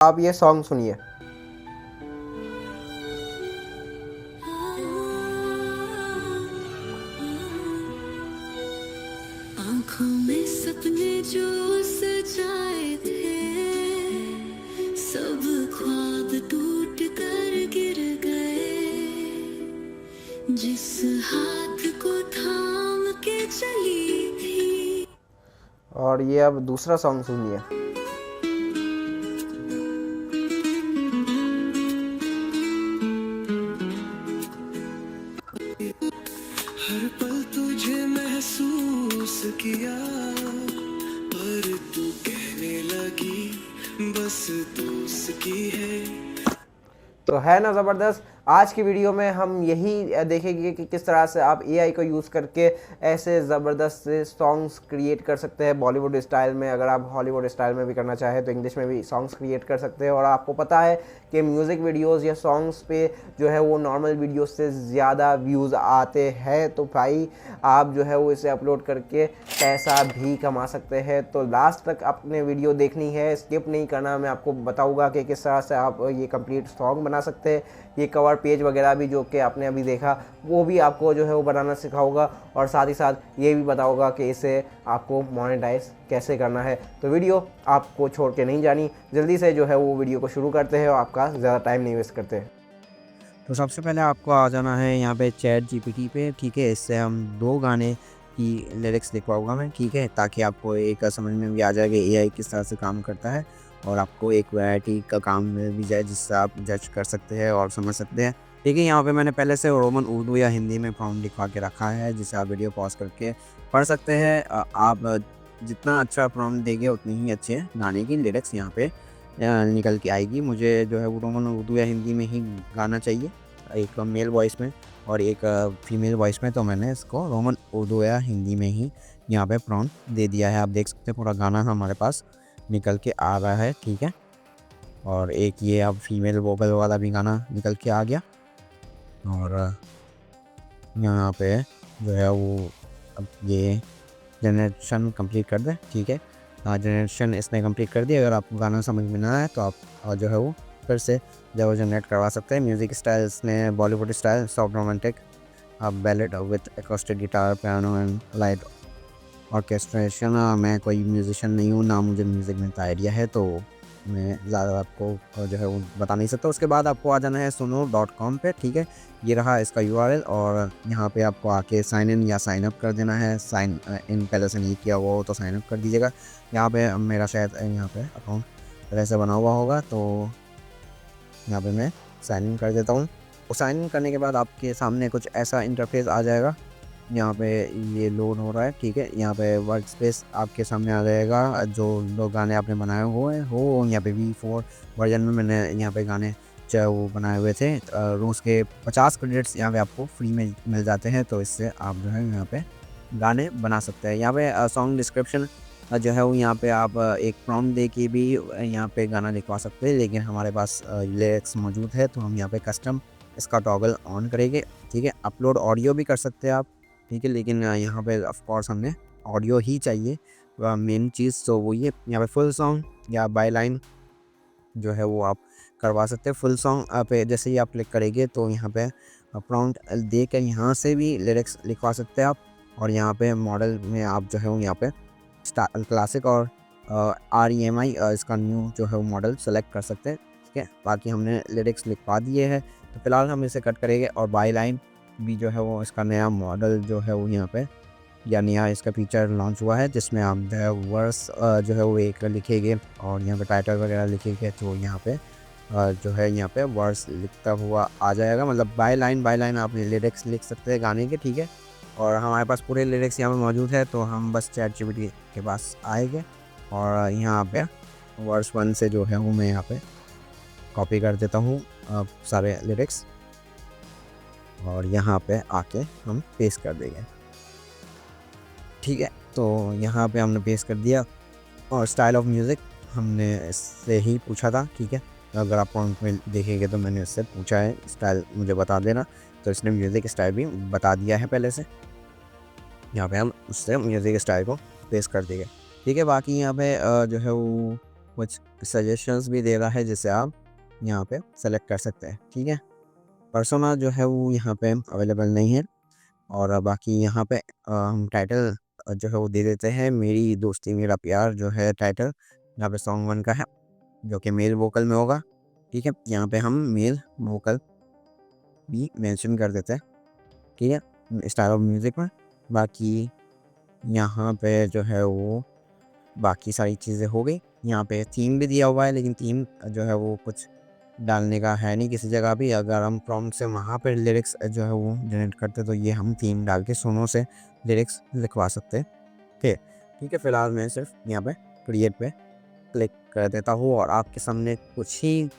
आप ये सॉन्ग सुनिए। आँखों में सपने जो सजाए थे, सब ख्वाब टूट कर गिर गए। जिस हाथ को थाम के चली थी। और ये अब दूसरा सॉन्ग सुनिए। हर पल तुझे महसूस किया, पर तू कहने लगी बस दोस्त की है। तो है ना ज़बरदस्त। आज की वीडियो में हम यही देखेंगे कि किस तरह से आप एआई को यूज़ करके ऐसे ज़बरदस्त से सॉन्ग्स क्रिएट कर सकते हैं बॉलीवुड स्टाइल में। अगर आप हॉलीवुड स्टाइल में भी करना चाहें तो इंग्लिश में भी सॉन्ग्स क्रिएट कर सकते हैं। और आपको पता है कि म्यूज़िक वीडियोस या सॉन्ग्स पे जो है वो नॉर्मल वीडियोस से ज़्यादा व्यूज़ आते हैं। तो भाई आप जो है वो इसे अपलोड करके पैसा भी कमा सकते हैं। तो लास्ट तक अपने वीडियो देखनी है, स्किप नहीं करना। मैं आपको बताऊँगा कि किस तरह से आप ये कंप्लीट सॉन्ग बना सकते हैं। ये कवर पेज वगैरह भी जो कि आपने अभी देखा वो भी आपको जो है वो बनाना सिखाऊंगा, और साथ ही साथ ये भी बताऊंगा कि इसे आपको मोनेटाइज कैसे करना है। तो वीडियो आपको छोड़ के नहीं जानी, जल्दी से जो है वो वीडियो को शुरू करते हैं और आपका ज़्यादा टाइम नहीं वेस्ट करते। तो सबसे पहले आपको आ जाना है यहाँ पे चैट जीपीटी पे, ठीक है। इससे हम 2 गाने की लिरिक्स लिखवाऊंगा मैं, ठीक है, ताकि आपको एक समझ में भी आ जाए कि एआई किस तरह से काम करता है, और आपको एक वैरायटी का काम मिल भी जाए जिससे आप जज कर सकते हैं और समझ सकते हैं, ठीक है। यहाँ पे मैंने पहले से रोमन उर्दू या हिंदी में प्रॉम्प्ट लिखवा के रखा है, जिसे आप वीडियो पॉज करके पढ़ सकते हैं। आप जितना अच्छा प्रॉम्प्ट देंगे उतनी ही अच्छे गाने की लिरिक्स यहाँ पे निकल के आएगी। मुझे जो है वो रोमन उर्दू या हिंदी में ही गाना चाहिए, एक मेल वॉइस में और एक फीमेल वॉइस में। तो मैंने इसको रोमन उर्दू या हिंदी में ही यहाँ पे प्रॉम्प्ट दे दिया है। आप देख सकते हैं पूरा गाना हमारे पास निकल के आ रहा है, ठीक है। और एक ये अब फीमेल वोकल वाला भी गाना निकल के आ गया। और यहाँ पे जो है वो अब ये जनरेशन कंप्लीट कर दे, ठीक है। जनरेशन इसने कंप्लीट कर दिया। अगर आपको गाना समझ में ना आए तो आप जो है वो फिर से जो वो जनरेट करवा सकते हैं। म्यूज़िक स्टाइल इसने Bollywood style, soft romantic, ballad with acoustic guitar, piano and light orchestration. मैं कोई म्यूजिशियन नहीं हूँ, ना मुझे म्यूज़िक में इतना आइडिया है, तो मैं ज़्यादा आपको जो है वो बता नहीं सकता। उसके बाद आपको आ जाना है suno.com पे, ठीक है। ये रहा इसका URL, और यहाँ पे आपको आके साइन इन या साइन अप कर देना है। साइन इन पहले से नहीं किया हुआ हो तो साइन अप कर दीजिएगा। यहाँ पे मेरा शायद यहाँ पे अकाउंट पहले से बना हुआ होगा, तो यहाँ पे मैं साइन इन कर देता हूँ। और साइन इन करने के बाद आपके सामने कुछ ऐसा इंटरफेस आ जाएगा। यहाँ पे ये लोड हो रहा है, ठीक है। यहाँ पे वर्क स्पेस आपके सामने आ जाएगा। जो गाने आपने बनाए हुए हो, यहाँ पे V4 वर्जन में मैंने यहाँ पे गाने जो वो बनाए हुए थे। रोज़ के 50 क्रेडिट्स यहाँ पे आपको फ्री में मिल जाते हैं, तो इससे आप जो है यहाँ पे गाने बना सकते हैं। यहाँ पे सॉन्ग डिस्क्रिप्शन जो है वो यहाँ पे आप एक प्रॉम्प्ट दे के भी यहाँ पे गाना लिखवा सकते हैं, लेकिन हमारे पास लिरिक्स मौजूद है तो हम यहाँ पे कस्टम इसका टॉगल ऑन करेंगे, ठीक है। अपलोड ऑडियो भी कर सकते हैं आप, ठीक है, लेकिन यहाँ पे ऑफ कोर्स हमें ऑडियो ही चाहिए मेन चीज़। तो वो ये यहाँ पे फुल सॉन्ग या बाय लाइन जो है वो आप करवा सकते हैं। फुल सॉन्ग पे जैसे ही आप क्लिक करेंगे तो यहाँ पे प्रॉम्प्ट दे कर यहाँ से भी लिरिक्स लिखवा सकते हैं आप। और यहाँ पे मॉडल में आप जो है वो यहाँ पे क्लासिक और REMI इसका न्यू जो है वो मॉडल सेलेक्ट कर सकते हैं, ठीक है। बाकी हमने लिरिक्स लिखवा दिए हैं, तो फिलहाल हम इसे कट करेंगे। और बाय लाइन भी जो है वो इसका नया मॉडल जो है वो यहाँ पे या नया इसका फीचर लॉन्च हुआ है, जिसमें आप जो है वर्स जो है वो एक लिखेंगे और यहाँ पे टाइटल वगैरह लिखेंगे, तो यहाँ पे जो है यहाँ पे वर्स लिखता हुआ आ जाएगा। मतलब बाय लाइन आप लिरिक्स लिख सकते हैं गाने के, ठीक है। और हमारे पास पूरे लिरिक्स यहाँ पे मौजूद है, तो हम बस चैट जीपीटी के पास आएंगे और यहाँ पे वर्स 1 से जो है वो मैं यहाँ पे कॉपी कर देता हूँ सारे लिरिक्स, और यहाँ पे आके हम पेस्ट कर देंगे, ठीक है। तो यहाँ पे हमने पेस्ट कर दिया। और स्टाइल ऑफ म्यूज़िक हमने इससे ही पूछा था, ठीक है। अगर आप प्रॉम्प्ट में देखेंगे तो मैंने इससे पूछा है स्टाइल मुझे बता देना, तो इसने म्यूज़िक स्टाइल भी बता दिया है पहले से। यहाँ पे हम उससे म्यूज़िक स्टाइल को पेस्ट कर देंगे, ठीक है। बाकी यहाँ पे जो है वो कुछ सजेशंस भी दे रहा है जिसे आप यहाँ पे सेलेक्ट कर सकते हैं, ठीक है। पर्सोना जो है वो यहाँ पे अवेलेबल नहीं है। और बाकी यहाँ पे हम टाइटल जो है वो दे देते हैं, मेरी दोस्ती मेरा प्यार जो है टाइटल, यहाँ पे सॉन्ग 1 का है जो कि मेल वोकल में होगा, ठीक है। यहाँ पे हम मेल वोकल भी मेंशन कर देते हैं, ठीक है, स्टाइल ऑफ म्यूज़िक में। बाकी यहाँ पे जो है वो बाकी सारी चीज़ें हो गई। यहाँ पे थीम भी दिया हुआ है, लेकिन थीम जो है वो कुछ डालने का है नहीं किसी जगह भी। अगर हम प्रॉम्प्ट से वहाँ पर लिरिक्स जो है वो जनरेट करते तो ये हम थीम डाल के सुनो से लिरिक्स लिखवा सकते हैं, ठीक है। फ़िलहाल मैं सिर्फ यहाँ पे क्रिएट पे क्लिक कर देता हूँ और आपके सामने कुछ ही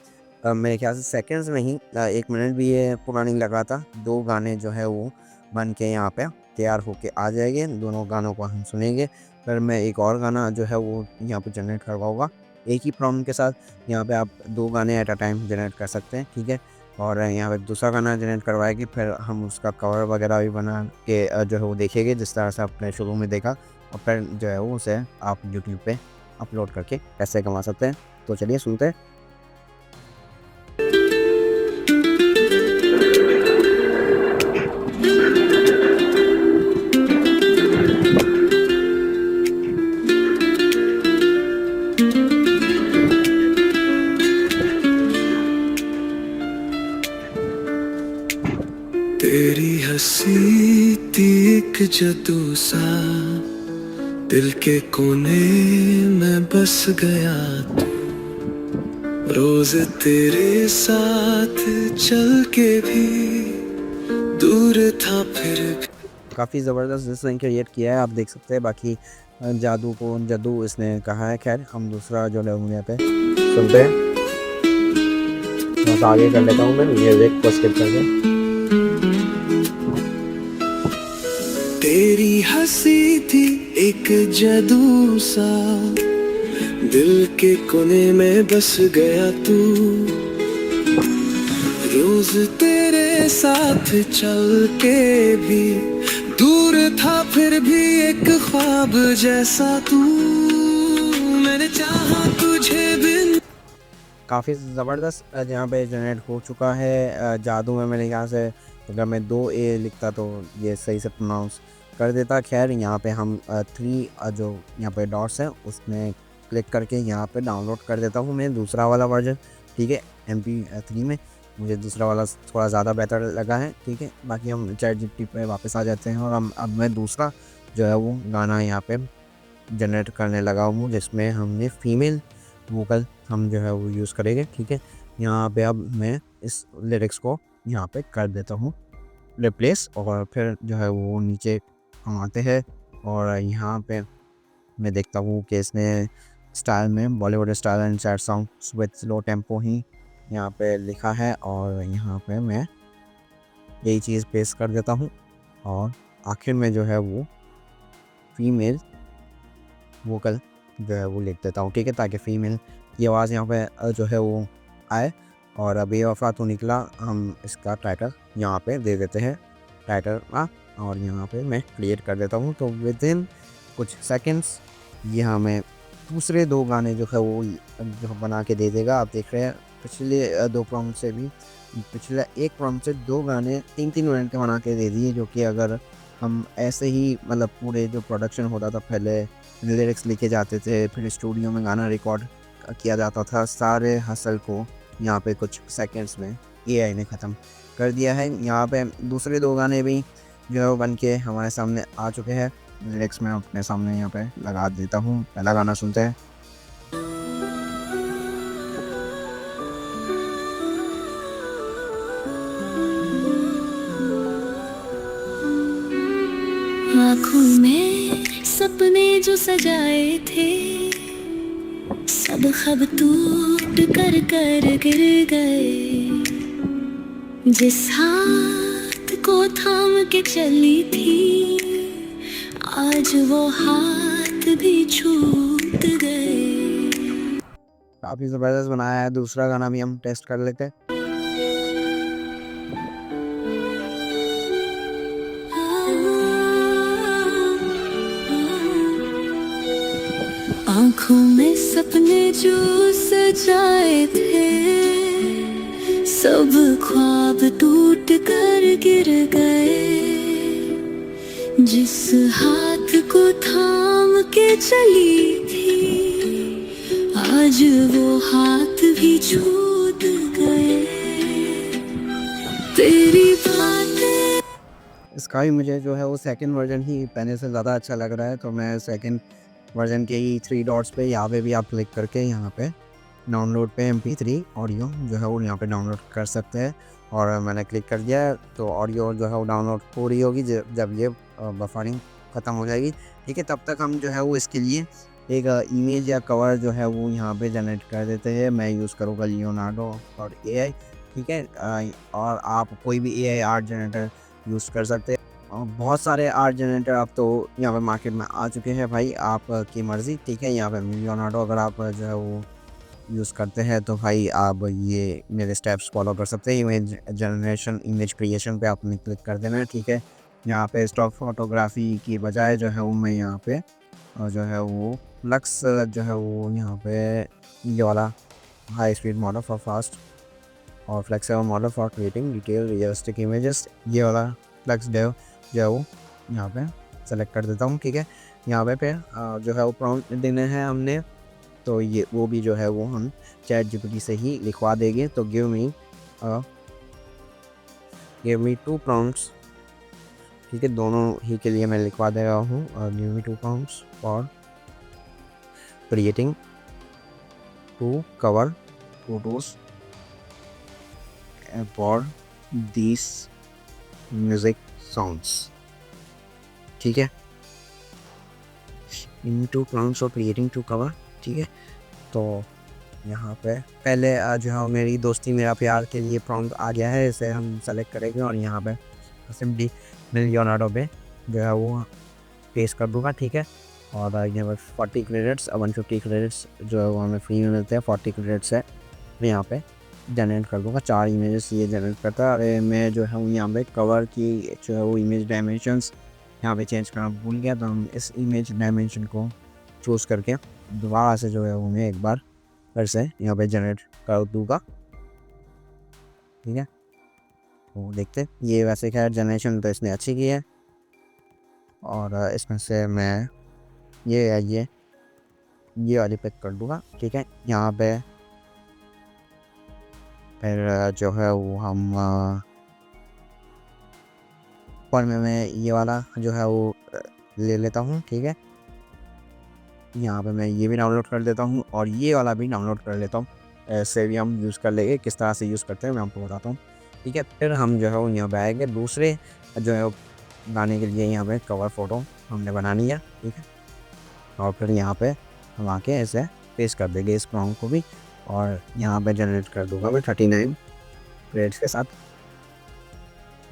मेरे ख्याल से सेकंड्स में ही 1 मिनट भी ये पूरा नहीं लगा था, 2 गाने जो है वो बन के यहाँ पे तैयार होके आ जाएंगे। दोनों गानों को हम सुनेंगे, फिर मैं एक और गाना जो है वो यहाँ पे जनरेट करवाऊँगा एक ही प्रॉम्प्ट के साथ। यहाँ पे आप 2 गाने एट अ टाइम जनरेट कर सकते हैं, ठीक है। और यहाँ पे दूसरा गाना जनरेट करवाएगी, फिर हम उसका कवर वगैरह भी बना के जो है वो देखेंगे जिस तरह से आपने शुरू में देखा, और फिर जो है वो उसे आप यूट्यूब पे अपलोड करके पैसे कमा सकते हैं। तो चलिए सुनते हैं। तेरी हंसी थी एक जादू सा, दिल के कोने में बस गया तू, रोज तेरे साथ चल के भी दूर था फिर भी। काफ़ी ज़बरदस्त इसने क्रिएट किया है, आप देख सकते हैं। बाकी जादू को जादू इसने कहा है। खैर हम दूसरा जो है यहाँ पे सुनते हैं। बस आगे कर लेता हूँ मैं म्यूजिक को स्किप करके। तेरी हंसी थी एक जादू सा, दिल के कोने में बस गया तू, रोज तेरे साथ चल के भी दूर था फिर भी एक ख्वाब जैसा तू, मैंने चाहा तुझे बिन। काफ़ी ज़बरदस्त यहाँ पे जनरेट हो चुका है। जादू में मेरे ख्याल से अगर मैं 2 ए लिखता तो ये सही से प्रोनाउंस कर देता। खैर यहाँ पे हम 3 जो यहाँ पे डॉट्स हैं उसमें क्लिक करके यहाँ पे डाउनलोड कर देता हूँ मैं दूसरा वाला वर्जन, ठीक है। MP3 में मुझे दूसरा वाला थोड़ा ज़्यादा बेहतर लगा है, ठीक है। बाकी हम चैट जीपीटी पे वापस आ जाते हैं और अब मैं दूसरा जो है वो गाना यहाँ पे जनरेट करने लगा हूँ जिसमें हमने फीमेल वोकल हम जो है वो यूज़ करेंगे, ठीक है। यहाँ पे अब मैं इस लिरिक्स को यहाँ पे कर देता हूँ रिप्लेस, और फिर जो है वो नीचे हम आते हैं और यहाँ पे मैं देखता हूँ कि इसने स्टाइल में Bollywood style and sad song with slow tempo ही यहाँ पे लिखा है, और यहाँ पे मैं यही चीज़ पेस्ट कर देता हूँ और आखिर में जो है वो फीमेल वोकल जो है वो लिख देता हूँ, ठीक है, ताकि फ़ीमेल की आवाज़ यहाँ पे जो है वो आए। और अब ये वफ़ा तो निकला हम इसका टाइटल यहाँ पे दे देते हैं, टाइटल और यहाँ पे मैं क्रिएट कर देता हूँ। तो विद इन कुछ सेकंड्स ये हमें दूसरे 2 गाने जो है वो जो बना के दे देगा। आप देख रहे हैं पिछले 2 प्रॉम्प्ट से भी, पिछले 1 प्रॉम्प्ट से 2 गाने 3-3 मिनट के बना के दे दिए, जो कि अगर हम ऐसे ही मतलब पूरे जो प्रोडक्शन होता था, पहले लिरिक्स लिखे जाते थे, फिर स्टूडियो में गाना रिकॉर्ड किया जाता था, सारे हसल को यहाँ पे कुछ सेकंड्स में AI ने ख़त्म कर दिया है। यहाँ पे दूसरे 2 गाने भी जो है बन के हमारे सामने आ चुके हैं। लिरिक्स मैं अपने सामने यहाँ पे लगा देता हूँ। पहला गाना सुनते हैं। आँखों में सपने जो सजाए थे सब ख्वाब टूट कर गिर गए, जिस हाथ को थाम के चली थी आज वो हाथ भी छूट गए। काफ़ी ज़बरदस्त बनाया है। दूसरा गाना भी हम टेस्ट कर लेते हैं। आँखों में सपने जो सजाए थे, सब ख्वाब टूट कर गिर गए। जिस हाथ को थाम के चली थी, आज वो हाथ भी छूट गए। तेरी बातें इसका भी मुझे जो है वो सेकंड वर्जन ही पहले से ज़्यादा अच्छा लग रहा है, तो मैं सेकंड वर्जन के ही 3 डॉट्स पे यहाँ पे भी आप क्लिक करके यहाँ पे डाउनलोड पे MP3 ऑडियो जो है वो यहाँ पे डाउनलोड कर सकते हैं। और मैंने क्लिक कर दिया है, तो ऑडियो जो है वो डाउनलोड हो रही होगी जब ये बफरिंग ख़त्म हो जाएगी। ठीक है, तब तक हम जो है वो इसके लिए एक इमेज या कवर जो है वो यहाँ पे जनरेट कर देते हैं। मैं यूज़ करूँगा लियोनार्डो और AI। ठीक है, और आप कोई भी AI आर्ट जनरेटर यूज़ कर सकते हैं। और बहुत सारे आर्ट जनरेटर अब तो यहाँ पे मार्केट में आ चुके हैं भाई, आपकी मर्ज़ी। ठीक है, यहाँ पे लियोनार्डो अगर आप जो है वो यूज़ करते हैं तो भाई आप ये मेरे स्टेप्स फॉलो कर सकते हैं। इमेज जनरेशन, इमेज क्रिएशन पे आपने क्लिक कर देना है। ठीक है, यहाँ पे स्टॉक फोटोग्राफी की बजाय जो है वो मैं यहाँ पे जो है वो लक्स जो है वो यहाँ पे ये वाला high speed model for fast और flexible model for creating detail realistic images, ये वाला फ्लेक्स डेव जो है वो यहाँ पे सेलेक्ट कर देता हूँ। ठीक है, यहाँ पे फिर जो है वो प्रॉम्प्ट देने हैं हमने, तो ये वो भी जो है वो हम ChatGPT से ही लिखवा देंगे। तो गिव मी 2 प्रॉम्प्ट्स। ठीक है, दोनों ही के लिए मैं लिखवा दे रहा हूँ। Give me 2 prompts for creating 2 cover photos for this music songs. ठीक है, इन 2 प्रॉम्प्ट्स फॉर क्रिएटिंग 2 कवर। ठीक है, तो यहाँ पे पहले जो है मेरी दोस्ती मेरा प्यार के लिए प्रॉम्प्ट आ गया है, इसे हम सेलेक्ट करेंगे और यहाँ पे सिंपली मैं लियोनार्डो पे जो है वो पेस्ट कर दूँगा। ठीक है, और यहाँ पे 40 क्रेडिट्स 150 क्रेडिट्स जो है वो हमें फ्री में मिलते हैं। 40 क्रेडिट्स है, मैं यहाँ पे जनरेट कर दूँगा। 4 इमेजेस ये जनरेट करता है। अरे मैं जो है यहाँ पे कवर की जो है वो इमेज डायमेंशंस यहाँ पे चेंज करना भूल गया, तो हम इस इमेज डायमेंशन को चूज़ करके दोबारा से जो है वो मैं एक बार फिर से यहाँ पे जनरेट कर दूँगा। ठीक है, तो देखते ये वैसे खैर जनरेशन तो इसने अच्छी की है। और इसमें से मैं ये वाली पिक कर दूँगा। ठीक है, यहाँ पे फिर जो है वो हम पर मैं ये वाला जो है वो ले लेता हूँ। ठीक है, यहाँ पे मैं ये भी डाउनलोड कर देता हूँ और ये वाला भी डाउनलोड कर लेता हूँ। ऐसे भी हम यूज़ कर लेंगे, किस तरह से यूज़ करते हैं मैं आपको बताता हूँ। ठीक है, फिर हम जो है वो यहाँ पे आएंगे, दूसरे जो है गाने के लिए यहाँ पे कवर फ़ोटो हमने बनानी है। ठीक है, और फिर यहाँ पे हम आके ऐसे पेस्ट कर देंगे इस प्रॉम्प्ट को भी, और यहाँ पे जनरेट कर दूँगा मैं 39 क्रेडिट्स के साथ।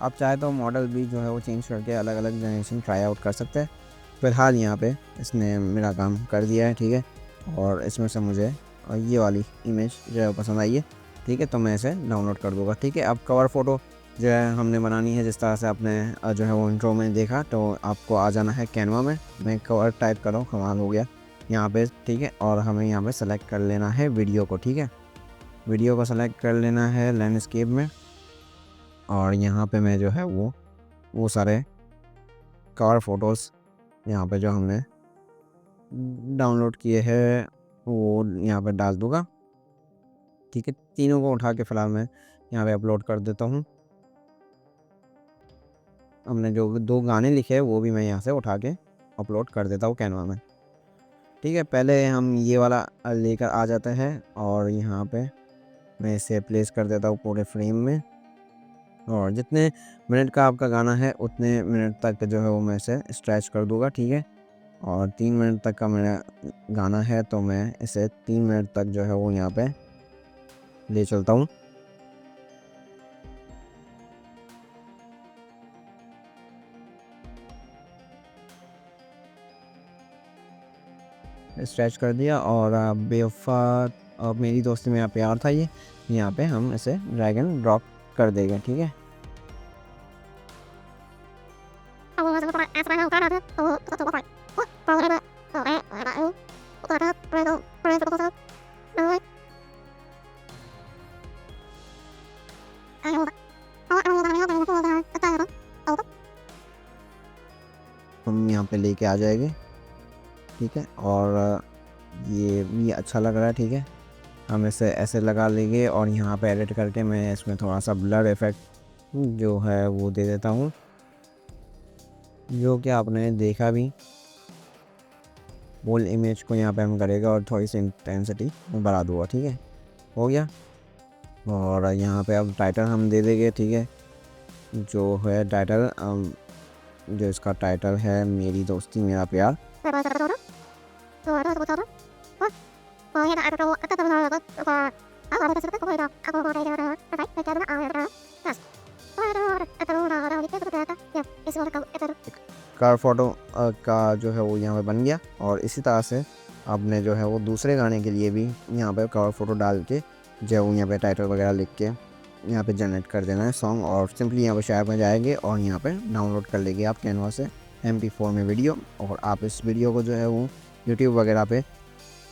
आप चाहे तो मॉडल भी जो है वो चेंज करके अलग अलग जनरेशन ट्राई आउट कर सकते हैं। फिलहाल यहाँ पे इसने मेरा काम कर दिया है। ठीक है, और इसमें से मुझे ये वाली इमेज जो है पसंद आई है। ठीक है, तो मैं इसे डाउनलोड कर दूँगा। ठीक है, अब कवर फ़ोटो जो है हमने बनानी है, जिस तरह से आपने जो है वो इंट्रो में देखा, तो आपको आ जाना है कैनवा में। मैं कवर टाइप कर रहा हूँ, कमाल हो गया यहाँ पे। ठीक है, और हमें यहाँ पे सेलेक्ट कर लेना है वीडियो को। ठीक है, वीडियो को सेलेक्ट कर लेना है लैंडस्केप में, और यहाँ पे मैं जो है वो सारे कवर फ़ोटोज़ यहाँ पे जो हमने डाउनलोड किए हैं वो यहाँ पे डाल दूँगा। ठीक है, तीनों को उठा के फ़िलहाल मैं यहाँ पे अपलोड कर देता हूँ। हमने जो 2 गाने लिखे हैं वो भी मैं यहाँ से उठा के अपलोड कर देता हूँ कैनवा में। ठीक है, पहले हम ये वाला लेकर आ जाते हैं और यहाँ पे मैं इसे प्लेस कर देता हूँ पूरे फ्रेम में, और जितने मिनट का आपका गाना है उतने मिनट तक जो है वो मैं इसे स्ट्रेच कर दूँगा। ठीक है, और 3 मिनट तक का मेरा गाना है तो मैं इसे 3 मिनट तक जो है वो यहाँ पे ले चलता हूँ। स्ट्रेच कर दिया, और बेवफा मेरी दोस्ती मेरा प्यार था, ये यहाँ पे हम इसे ड्रैग एंड ड्रॉप कर देंगे। ठीक है, हम यहाँ पे लेके आ जाएंगे, ठीक है। और ये भी अच्छा लग रहा है, ठीक है। हम इसे ऐसे लगा लेंगे और यहाँ पे एडिट करके मैं इसमें थोड़ा सा ब्लर इफेक्ट जो है वो दे देता हूँ, जो कि आपने देखा भी। फुल इमेज को यहाँ पे हम करेगा और थोड़ी सी इंटेंसिटी बढ़ा दूँगा, ठीक है। हो गया। और यहाँ पे अब टाइटल हम दे देंगे, ठीक है। जो है टाइटल, जो इसका टाइटल है मेरी दोस्ती मेरा प्यार। कार फोटो का जो है वो यहाँ पे बन गया। और इसी तरह से आपने जो है वो दूसरे गाने के लिए भी यहाँ पे कवर फोटो डाल के जो यहाँ पे टाइटल वगैरह लिख के यहाँ पे जनरेट कर देना है सॉन्ग, और सिंपली यहाँ पे शेयर में जाएंगे और यहाँ पे डाउनलोड कर लेंगे आप कैनवा से MP4 में वीडियो। और आप इस वीडियो को जो है वो यूट्यूब वगैरह पे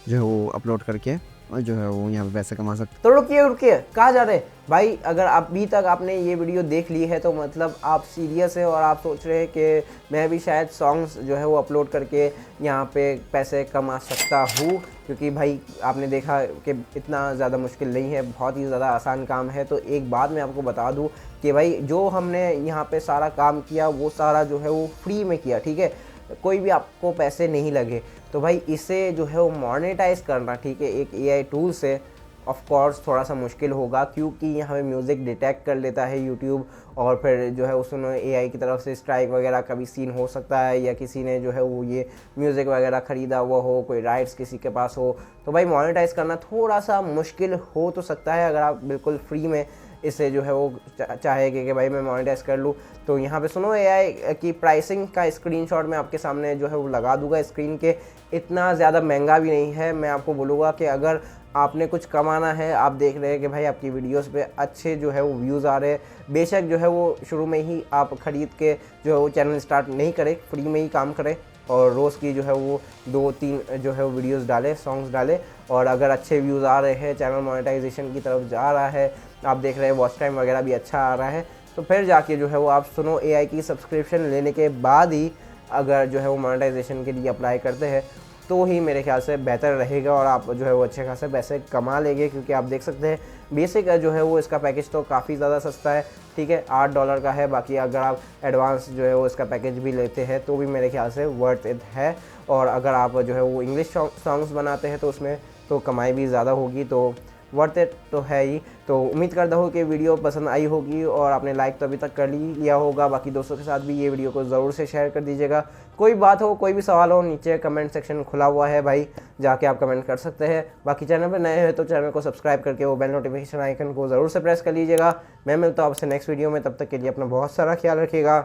जो है वो अपलोड करके और जो है वो यहाँ पे पैसे कमा सकते। तो रुकिए कहाँ जा रहे भाई? अगर अभी तक आपने ये वीडियो देख ली है तो मतलब आप सीरियस है और आप सोच रहे हैं कि मैं भी शायद सॉन्ग्स जो है वो अपलोड करके यहाँ पे पैसे कमा सकता हूँ, क्योंकि भाई आपने देखा कि इतना ज़्यादा मुश्किल नहीं है, बहुत ही ज़्यादा आसान काम है। तो एक बात मैं आपको बता दूँ कि भाई जो हमने यहाँ पर सारा काम किया वो सारा जो है वो फ्री में किया, ठीक है। कोई भी आपको पैसे नहीं लगे। तो भाई इसे जो है वो मोनेटाइज करना, ठीक है, एक AI टूल से ऑफ कोर्स थोड़ा सा मुश्किल होगा, क्योंकि यहाँ पे म्यूज़िक डिटेक्ट कर लेता है यूट्यूब, और फिर जो है उसमें AI की तरफ से स्ट्राइक वगैरह का भी सीन हो सकता है, या किसी ने जो है वो ये म्यूज़िक वगैरह ख़रीदा हुआ हो, कोई राइट्स किसी के पास हो। तो भाई मोनेटाइज करना थोड़ा सा मुश्किल हो तो सकता है अगर आप बिल्कुल फ्री में इसे जो है वो चाहेंगे कि भाई मैं मोनेटाइज कर लूँ। तो यहाँ पे सुनो AI की प्राइसिंग का स्क्रीनशॉट मैं आपके सामने जो है वो लगा दूंगा स्क्रीन के। इतना ज़्यादा महंगा भी नहीं है। मैं आपको बोलूँगा कि अगर आपने कुछ कमाना है, आप देख रहे हैं कि भाई आपकी वीडियोस पे अच्छे जो है वो व्यूज़ आ रहे हैं, बेशक जो है वो शुरू में ही आप ख़रीद के जो है वो चैनल स्टार्ट नहीं करें, फ्री में ही काम करें और रोज़ की जो है वो 2-3 जो है वो वीडियोस डालें, सॉन्ग्स डालें। और अगर अच्छे व्यूज़ आ रहे हैं, चैनल मोनेटाइजेशन की तरफ जा रहा है, आप देख रहे हैं वॉच टाइम वगैरह भी अच्छा आ रहा है, तो फिर जाके जो है वो आप सुनो AI की सब्सक्रिप्शन लेने के बाद ही अगर जो है वो मोनेटाइजेशन के लिए अप्लाई करते हैं तो ही मेरे ख्याल से बेहतर रहेगा और आप जो है वो अच्छे खासे पैसे कमा लेंगे। क्योंकि आप देख सकते हैं बेसिक जो है वो इसका पैकेज तो काफ़ी ज़्यादा सस्ता है, ठीक है, $8 का है। बाकी अगर आप एडवांस जो है वो इसका पैकेज भी लेते हैं तो भी मेरे ख्याल से वर्थ इट है। और अगर आप जो है वो इंग्लिश सॉन्ग्स बनाते हैं तो उसमें तो कमाई भी ज़्यादा होगी, तो वर्थ इट तो है ही। तो उम्मीद करता हूँ कि वीडियो पसंद आई होगी और आपने लाइक तो अभी तक कर लिया होगा। बाकी दोस्तों के साथ भी ये वीडियो को ज़रूर से शेयर कर दीजिएगा। कोई बात हो, कोई भी सवाल हो, नीचे कमेंट सेक्शन खुला हुआ है भाई, जाके आप कमेंट कर सकते हैं। बाकी चैनल पर नए हैं तो चैनल को सब्सक्राइब करके वो बेल नोटिफिकेशन आइकन को ज़रूर से प्रेस कर लीजिएगा। मैं मिलता हूँ आपसे नेक्स्ट वीडियो में, तब तक के लिए अपना बहुत सारा ख्याल रखिएगा।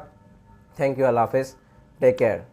थैंक यू, अल्लाह हाफिज़, टेक केयर।